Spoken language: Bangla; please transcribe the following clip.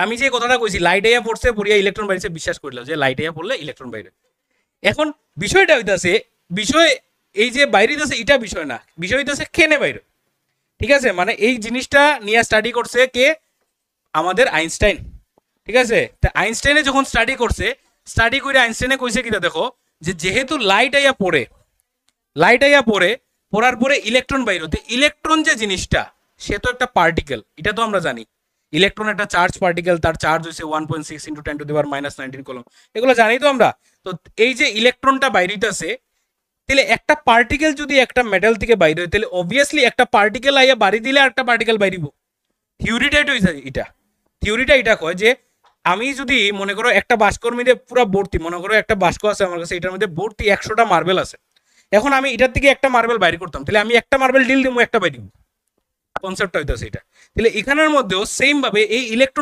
আমি যে কথাটা কইছি লাইট আইয়া পড়ছে পড়িয়া ইলেকট্রন বাইরেছে বিশ্বাস করিলাম যে লাইট আইয়া পড়লে ইলেকট্রন বাইরে। এখন বিষয়টা হইতাছে বিষয় এই যে বাইরে আছে এটা বিষয় না, বিষয় হইতাছে কেনে বাইরে। ঠিক আছে, মানে এই জিনিসটা নিয়ে স্টাডি করছে কে? আমাদের আইনস্টাইন। ঠিক আছে, তা আইনস্টাইনে যখন স্টাডি করছে, স্টাডি করে আইনস্টাইনে কইছে কিনা দেখো, যে যেহেতু লাইট আইয়া পড়ে, লাইট আইয়া পড়ে, পড়ার পরে ইলেকট্রন বাইর হতে, ইলেকট্রন যে জিনিসটা সে তো একটা পার্টিকেল, এটা তো আমরা জানি। ইলেকট্রন একটা চার্জ পার্টিকেল, তার চার্জ হচ্ছে 1.6 ইন্টু 10⁻⁻19 কুলম, এগুলো জানি তো আমরা। তো এই যে ইলেকট্রনটা বাইরিতেছে, তাহলে একটা পার্টিকেল যদি একটা মেটাল থেকে বাইরে হয়, তাহলে অবভিয়াসলি একটা পার্টিকেল আইয়া বাড়ি দিলে আর একটা পার্টিকেল বাইরিব। থিওরিটা এটা, থিওরিটা এটা কয় যে আমি যদি মনে করো একটা বাস্কর মধ্যে পুরো ভর্তি, মনে করো একটা বাস্ক আছে আমার কাছে, এটার মধ্যে ভর্তি 100টা মার্বেল আছে, এখন আমি এটার থেকে একটা মার্বেল বাইর করতাম, তাহলে আমি একটা মার্বেল ডিল দিব, একটা বাইর দিব। কনসেপ্টটা হইতেছে এটা। তাহলে এখানের মধ্যেও সেম ভাবে এই ইলেকট্রন